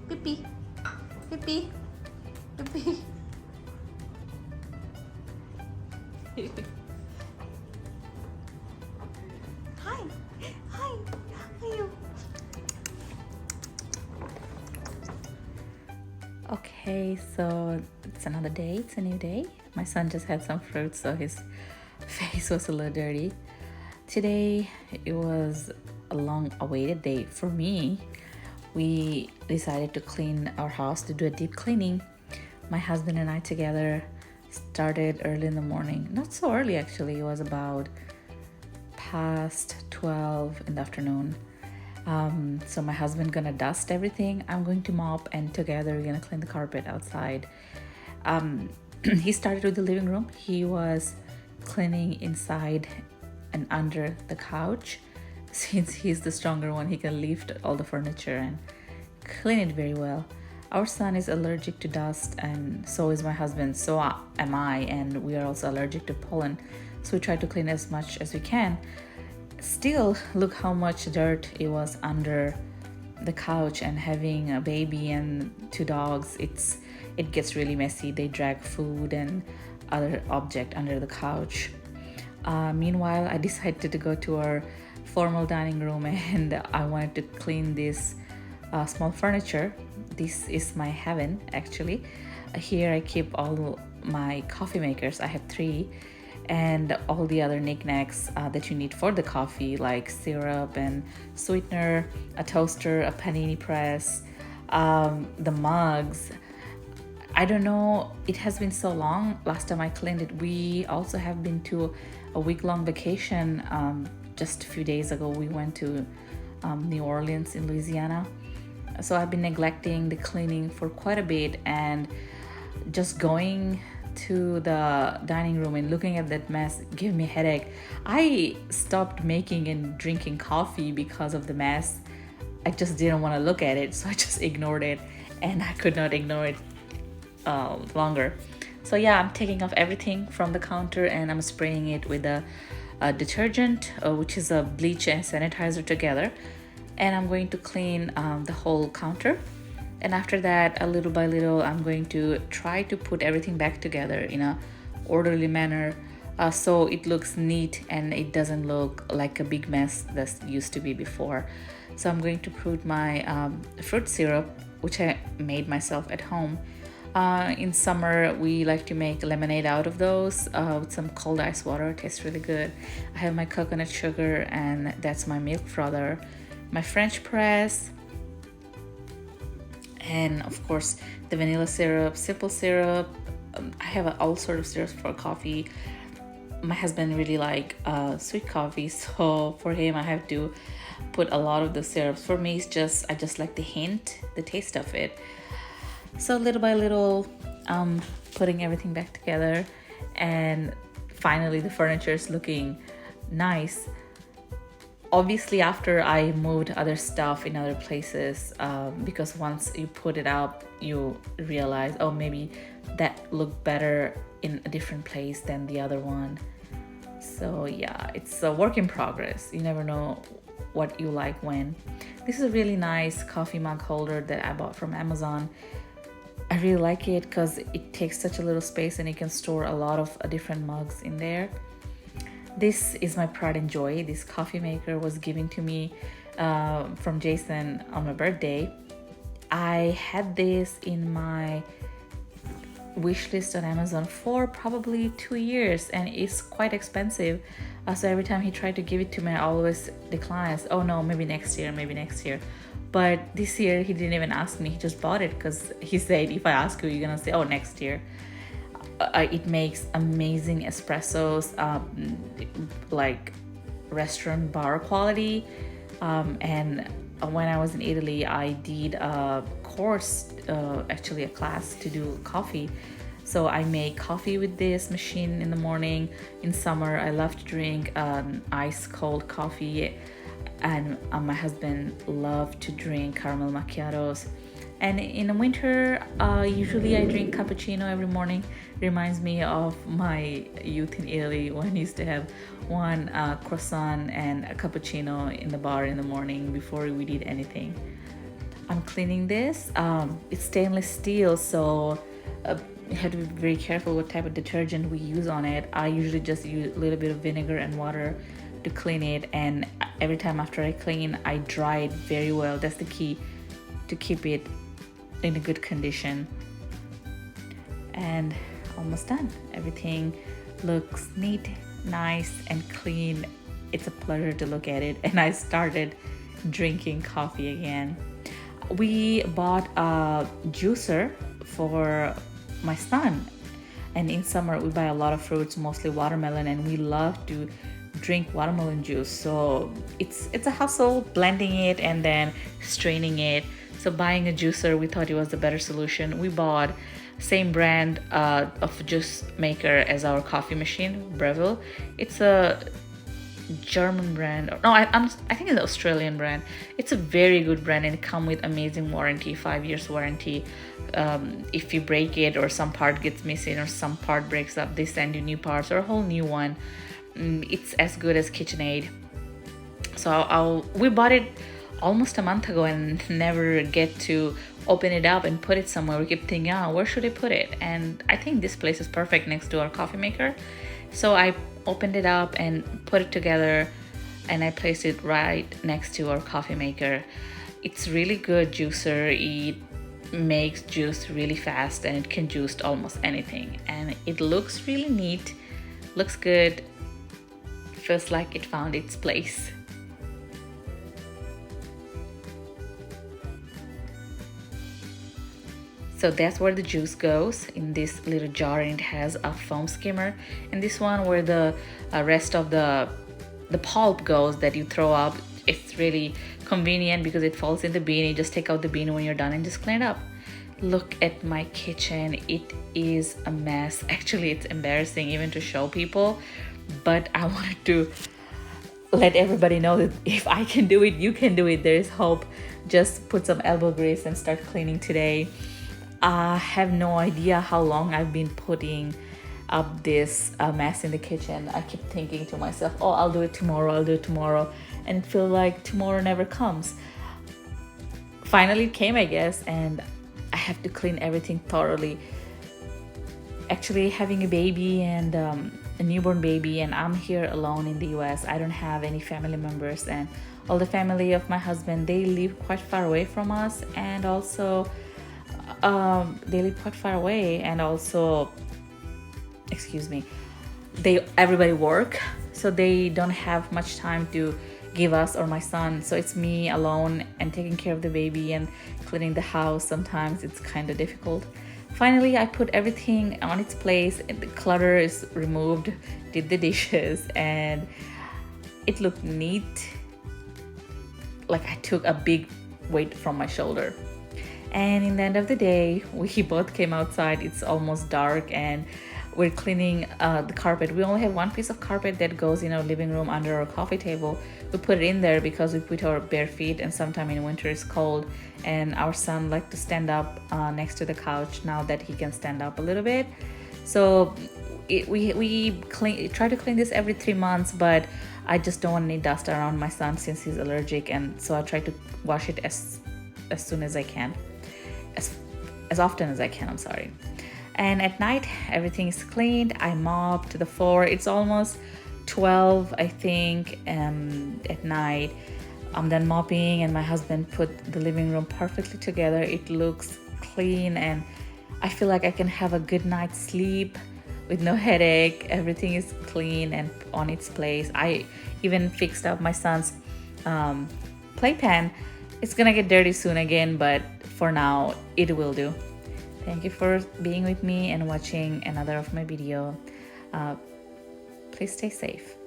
Pippi. Pippi. Pippi. Hi. Hi. How are you? Okay, so it's another day. It's a new day. My son just had some fruit, so his face was a little dirty. Today, it was a long-awaited day for me. We decided to clean our house, to do a deep cleaning. My husband and I together started early in the morning. Not so early, actually. It was about past 12 in the afternoon. So my husband gonna dust everything. I'm going to mop, and together we're gonna clean the carpet outside. He started with the living room. He was cleaning inside and under the couch. Since he's the stronger one, he can lift all the furniture and clean it very well. Our son is allergic to dust, and so is my husband. So am I, and we are also allergic to pollen. So we try to clean as much as we can. Still, look how much dirt it was under the couch, and having a baby and two dogs, it gets really messy. They drag food and other object under the couch. Meanwhile, I decided to go to our formal dining room, and I wanted to clean this small furniture. This is my heaven, actually. Here I keep all my coffee makers. I have 3, and all the other knickknacks that you need for the coffee, like syrup and sweetener, a toaster, a panini press, the mugs. I don't know, it has been so long last time I cleaned it. We also have been to a week-long vacation. Just a few days ago we went to New Orleans in Louisiana. So I've been neglecting the cleaning for quite a bit, and just going to the dining room and looking at that mess gave me a headache. I stopped making and drinking coffee because of the mess. I just didn't want to look at it, so I just ignored it, and I could not ignore it longer. So yeah, I'm taking off everything from the counter, and I'm spraying it with a detergent, which is a bleach and sanitizer together, and I'm going to clean the whole counter. And after that, a little by little, I'm going to try to put everything back together in a orderly manner, so it looks neat and it doesn't look like a big mess that used to be before. So I'm going to put my fruit syrup, which I made myself at home. In summer, we like to make lemonade out of those with some cold ice water. It tastes really good. I have my coconut sugar, and that's my milk frother, my French press, and of course the vanilla syrup, simple syrup. I have all sort of syrups for coffee. My husband really like sweet coffee, so for him I have to put a lot of the syrups. For me, I just like the taste of it. So little by little, putting everything back together, and finally the furniture is looking nice. Obviously, after I moved other stuff in other places, because once you put it up, you realize, oh, maybe that looked better in a different place than the other one. So yeah, it's a work in progress. You never know what you like when. This is a really nice coffee mug holder that I bought from Amazon. I really like it because it takes such a little space, and you can store a lot of different mugs in there. This is my pride and joy. This coffee maker was given to me from Jason on my birthday. I had this in my wish list on Amazon for probably 2 years, and it's quite expensive. So every time he tried to give it to me, I always decline. Oh no, maybe next year, maybe next year. But this year he didn't even ask me. He just bought it because he said, if I ask you, you're gonna say, oh, next year. It makes amazing espressos, like restaurant bar quality. And when I was in Italy, I did a course, actually a class to do coffee. So I make coffee with this machine in the morning. In summer, I love to drink ice cold coffee, and my husband loved to drink caramel macchiatos. And in the winter, usually I drink cappuccino every morning. Reminds me of my youth in Italy when I used to have one croissant and a cappuccino in the bar in the morning before we did anything. I'm cleaning this. It's stainless steel, so you have to be very careful what type of detergent we use on it. I usually just use a little bit of vinegar and water to clean it, and every time after I clean, I dry it very well. That's the key to keep it in a good condition. And almost done. Everything looks neat, nice, and clean. It's a pleasure to look at it. And I started drinking coffee again. We bought a juicer for my son, and in summer we buy a lot of fruits, mostly watermelon, and we love to drink watermelon juice. So it's a hassle blending it and then straining it. So buying a juicer, we thought it was the better solution. We bought same brand of juice maker as our coffee machine, Breville. It's a German brand. No, I think it's an Australian brand. It's a very good brand, and it comes with amazing warranty, 5 years warranty. If you break it or some part gets missing or some part breaks up, they send you new parts or a whole new one. It's as good as KitchenAid. So we bought it almost a month ago and never get to open it up and put it somewhere. We keep thinking, where should I put it? And I think this place is perfect next to our coffee maker. So I opened it up and put it together, and I placed it right next to our coffee maker. It's really good juicer. It makes juice really fast, and it can juice almost anything. And it looks really neat, looks good, feels like it found its place. So that's where the juice goes, in this little jar, and it has a foam skimmer. And this one where the rest of the pulp goes that you throw up. It's really convenient because it falls in the bin. You just take out the bin when you're done and just clean it up. Look at my kitchen. It is a mess. Actually, it's embarrassing even to show people, but I wanted to let everybody know that if I can do it, you can do it. There is hope. Just put some elbow grease and start cleaning today. I have no idea how long I've been putting up this mess in the kitchen. I keep thinking to myself, oh, I'll do it tomorrow, and feel like tomorrow never comes. Finally it came, I guess, and I have to clean everything thoroughly. Actually, having a baby and a newborn baby, and I'm here alone in the US. I don't have any family members, and all the family of my husband, they live quite far away from us, and also they live quite far away, and also, everybody work, so they don't have much time to give us or my son. So it's me alone, and taking care of the baby and cleaning the house. Sometimes it's kind of difficult. Finally, I put everything on its place, and the clutter is removed, did the dishes, and it looked neat. Like I took a big weight from my shoulder. And in the end of the day, we both came outside. It's almost dark, and we're cleaning the carpet. We only have one piece of carpet that goes in our living room under our coffee table. We put it in there because we put our bare feet, and sometime in winter it's cold, and our son likes to stand up next to the couch now that he can stand up a little bit. So we try to clean this every 3 months, but I just don't want any dust around my son since he's allergic, and so I try to wash it as soon as I can, as often as I can, I'm sorry. And at night, everything is cleaned. I mopped the floor. It's almost 12, I think, at night. I'm done mopping, and my husband put the living room perfectly together. It looks clean, and I feel like I can have a good night's sleep with no headache. Everything is clean and on its place. I even fixed up my son's playpen. It's gonna get dirty soon again, but for now, it will do. Thank you for being with me and watching another of my video. Please stay safe.